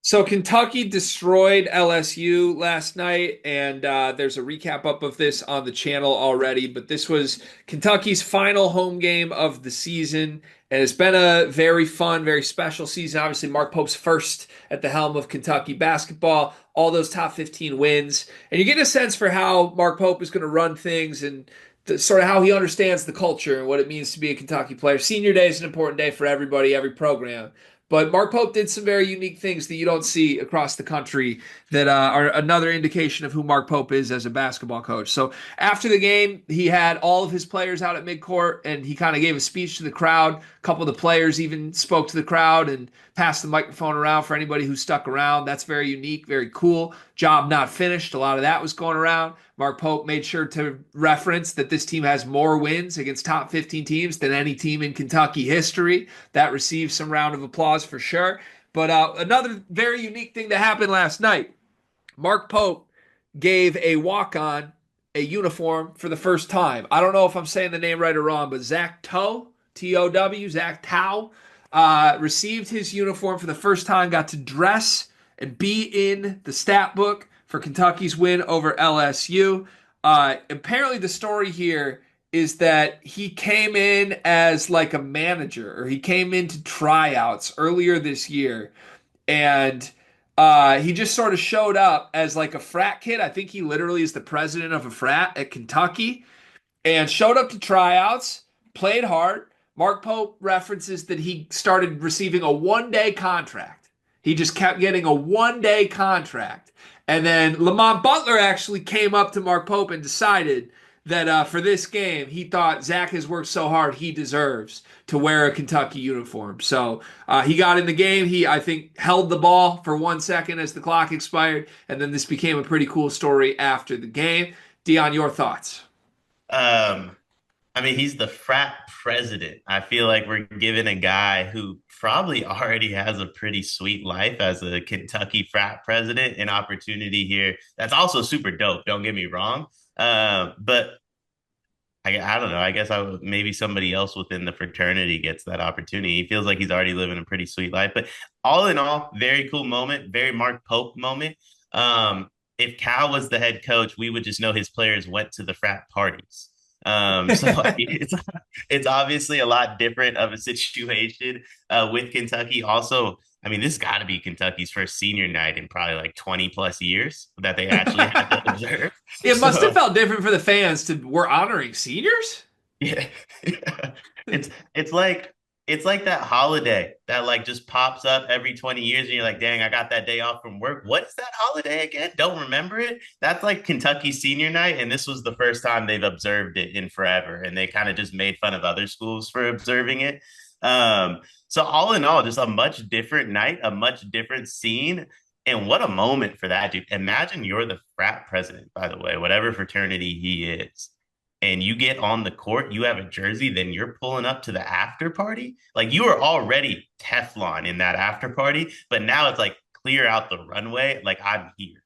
So Kentucky destroyed LSU last night, and there's a recap up of this on the channel already. But this was Kentucky's final home game of the season, and it's been a very fun, very special season. Obviously, Mark Pope's first at the helm of Kentucky basketball, all those top 15 wins, and you get a sense for how Mark Pope is going to run things and sort of how he understands the culture and what it means to be a Kentucky player. Senior day is an important day for everybody, every program. But Mark Pope did some very unique things that you don't see across the country that are another indication of who Mark Pope is as a basketball coach. So after the game, he had all of his players out at midcourt and he kind of gave a speech to the crowd. A couple of the players even spoke to the crowd and passed the microphone around for anybody who stuck around. That's very unique, very cool. Job not finished. A lot of that was going around. Mark Pope made sure to reference that this team has more wins against top 15 teams than any team in Kentucky history. That received some round of applause for sure. But another very unique thing that happened last night, Mark Pope gave a walk-on a uniform for the first time. I don't know if I'm saying the name right or wrong, but Zach Tow, T-O-W, Zach Tow, received his uniform for the first time, got to dress and be in the stat book for Kentucky's win over LSU. Apparently, the story here is that he came in as like a manager, or he came into tryouts earlier this year, and he just sort of showed up as like a frat kid. I think he literally is the president of a frat at Kentucky, and showed up to tryouts, played hard. Mark Pope references that he started receiving a 1 day contract. He just kept getting a 1 day contract. And then Lamont Butler actually came up to Mark Pope and decided that for this game, he thought Zach has worked so hard, he deserves to wear a Kentucky uniform. So he got in the game. He, I think, held the ball for 1 second as the clock expired. And then this became a pretty cool story after the game. Dion, your thoughts? Um, I mean, he's the frat president. I feel like we're giving a guy who probably already has a pretty sweet life as a Kentucky frat president an opportunity here. That's also super dope. Don't get me wrong. But I don't know. I guess maybe somebody else within the fraternity gets that opportunity. He feels like he's already living a pretty sweet life. But all in all, very cool moment, very Mark Pope moment. If Cal was the head coach, we would just know his players went to the frat parties. So I mean, it's obviously a lot different of a situation with Kentucky. Also, I mean, this got to be Kentucky's first senior night in probably like 20 plus years that they actually had to observe. It must have So felt different for the fans to we're honoring seniors. yeah. It's it's like it's like that holiday that like just pops up every 20 years and you're like, dang, I got that day off from work. What is that holiday again? Don't remember it. That's like Kentucky senior night. And this was the first time they've observed it in forever. And they kind of just made fun of other schools for observing it. So all in all, just a much different night, a much different scene. And what a moment for that, dude. Imagine you're the frat president, by the way, whatever fraternity he is, and you get on the court, you have a jersey, then you're pulling up to the after party. Like you were already Teflon in that after party, but now it's like clear out the runway. Like I'm here.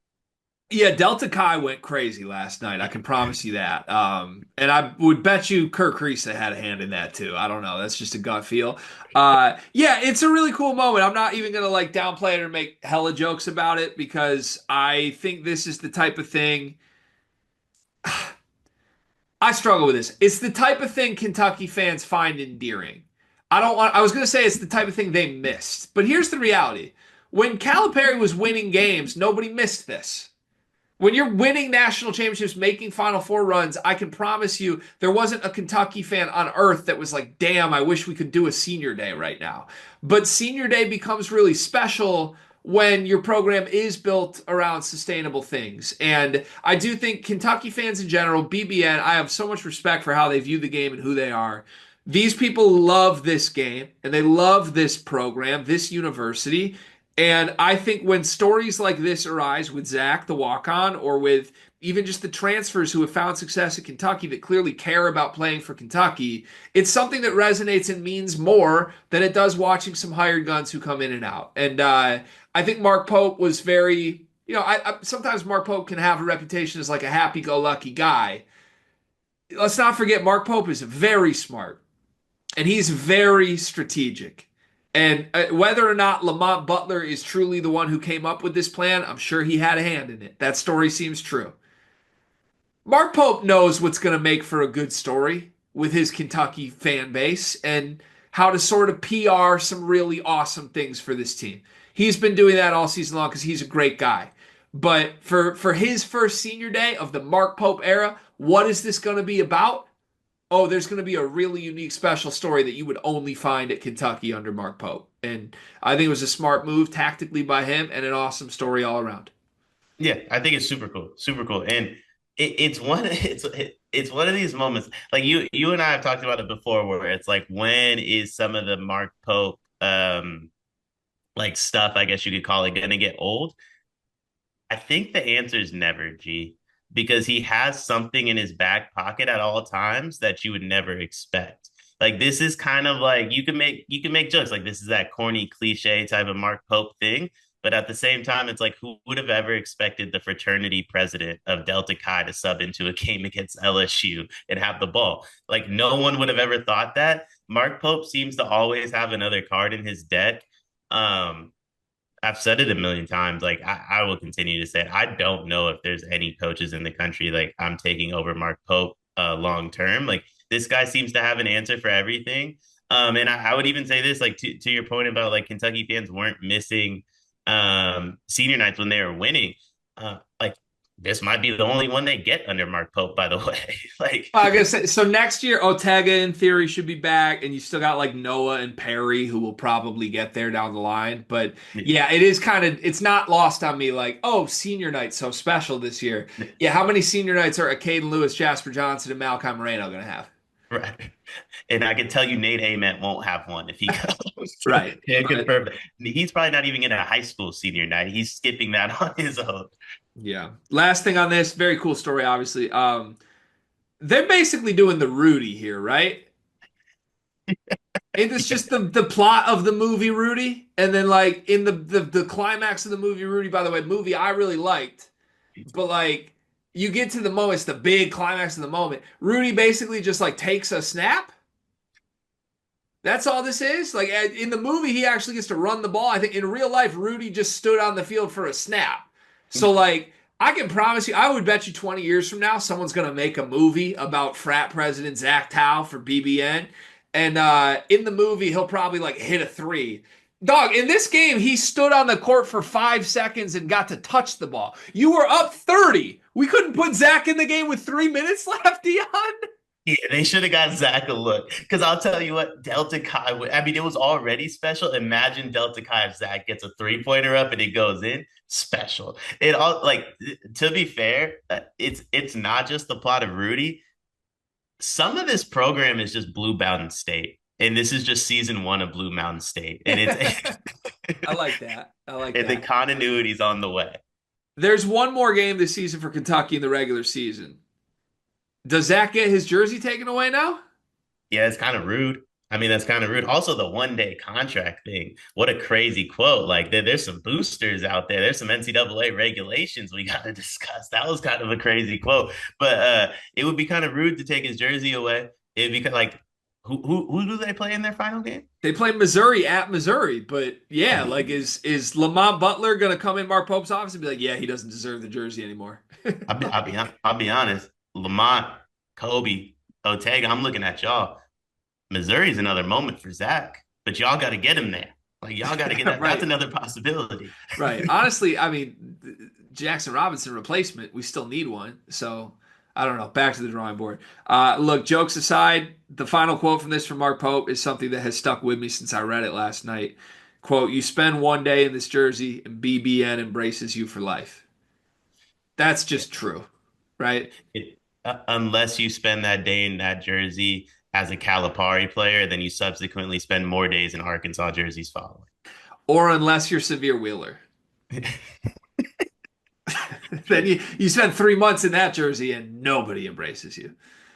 Yeah, Delta Chi went crazy last night. I can promise you that. And I would bet you Kirk Risa had a hand in that too. I don't know. That's just a gut feel. Yeah, it's a really cool moment. I'm not even gonna like downplay it or make hella jokes about it because I think this is the type of thing. I struggle with this. It's the type of thing Kentucky fans find endearing. I was going to say it's the type of thing they missed. But here's the reality. When Calipari was winning games, nobody missed this. When you're winning national championships, making Final Four runs, I can promise you there wasn't a Kentucky fan on earth that was like, damn, I wish we could do a senior day right now. But senior day becomes really special when your program is built around sustainable things. And I do think Kentucky fans in general, BBN, I have so much respect for how they view the game and who they are. These people love this game and they love this program, this university. And I think when stories like this arise with Zach, the walk on, or with even just the transfers who have found success at Kentucky that clearly care about playing for Kentucky, it's something that resonates and means more than it does watching some hired guns who come in and out. And I think Mark Pope was very, sometimes Mark Pope can have a reputation as like a happy go lucky guy. Let's not forget, Mark Pope is very smart and he's very strategic. And whether or not Lamont Butler is truly the one who came up with this plan, I'm sure he had a hand in it. That story seems true. Mark Pope knows what's going to make for a good story with his Kentucky fan base and how to sort of PR some really awesome things for this team. He's been doing that all season long because he's a great guy. But for his first senior day of the Mark Pope era, what is this going to be about? Oh, there's going to be a really unique special story that you would only find at Kentucky under Mark Pope. And I think it was a smart move tactically by him and an awesome story all around. Yeah, I think it's super cool, super cool, and it's one it's one of these moments like you and I have talked about it before, where it's like when is some of the Mark Pope like stuff, I guess you could call it, gonna get old? I think the answer is never, G, because he has something in his back pocket at all times that you would never expect. Like this is kind of like you can make jokes like this is that corny cliche type of Mark Pope thing, but at the same time, it's like who would have ever expected the fraternity president of Delta Chi to sub into a game against LSU and have the ball? Like no one would have ever thought that. Mark Pope seems to always have another card in his deck. Um, I've said it a million times. Like I will continue to say it. I don't know if there's any coaches in the country like I'm taking over Mark Pope long term. Like this guy seems to have an answer for everything. And I would even say this, like to your point about like Kentucky fans weren't missing senior nights when they were winning. Like this might be the only one they get under Mark Pope, by the way. Like I guess so. Next year, Otega in theory should be back, and you still got like Noah and Perry who will probably get there down the line. But yeah, it is kind of it's not lost on me. Like, oh, senior night's so special this year. Yeah, how many senior nights are Caden Lewis, Jasper Johnson, and Malachi Moreno going to have? right. And I can tell you Nate Ament won't have one if he goes. Right, Can't but confirm that. He's probably not even in a high school senior night. He's skipping that on his own. yeah. Last thing on this, very cool story, obviously. They're basically doing the Rudy here, right? It is just the plot of the movie Rudy, and then like in the climax of the movie Rudy. By the way, movie I really liked, but like you get to the moment, it's the big climax of the moment. Rudy basically just like takes a snap. That's all this is. Like in the movie, he actually gets to run the ball. I think in real life, Rudy just stood on the field for a snap. So like I can promise you, I would bet you 20 years from now, someone's gonna make a movie about frat president Zach Tao for BBN. And in the movie, he'll probably like hit a three. Dog, in this game, he stood on the court for 5 seconds and got to touch the ball. You were up 30. We couldn't put Zach in the game with 3 minutes left, Dion. Yeah, they should have got Zach a look. Because I'll tell you what, Delta Chi, I mean, it was already special. Imagine Delta Chi if Zach gets a three-pointer up and it goes in. Special. It all like to be fair, it's not just the plot of Rudy. Some of this program is just Blue Mountain State. And this is just season one of Blue Mountain State. And it's I like that. I like and the that. continuity's on the way. There's one more game this season for Kentucky in the regular season. Does Zach get his jersey taken away now? Yeah, it's kind of rude. I mean, that's kind of rude. Also, the 1 day contract thing. What a crazy quote. Like, there's some boosters out there. There's some NCAA regulations we got to discuss. That was kind of a crazy quote. But it would be kind of rude to take his jersey away. It'd be like, who do they play in their final game? They play Missouri at Missouri, but yeah, like is Lamont Butler gonna come in Mark Pope's office and be like, yeah, he doesn't deserve the jersey anymore? I'll be honest. Lamont, Kobe, Otega, I'm looking at y'all. Missouri's another moment for Zach, but y'all got to get him there. Like y'all got to get that. That's Right, another possibility. right. Honestly, I mean, Jackson Robinson replacement, we still need one. So I don't know. Back to the drawing board. Look, jokes aside, the final quote from this from Mark Pope is something that has stuck with me since I read it last night. Quote, you spend 1 day in this jersey and BBN embraces you for life. That's Yeah. just true, right? Unless you spend that day in that jersey as a Calipari player, then you subsequently spend more days in Arkansas jerseys following. Or unless you're Severe Wheeler. Then you spend 3 months in that jersey and nobody embraces you.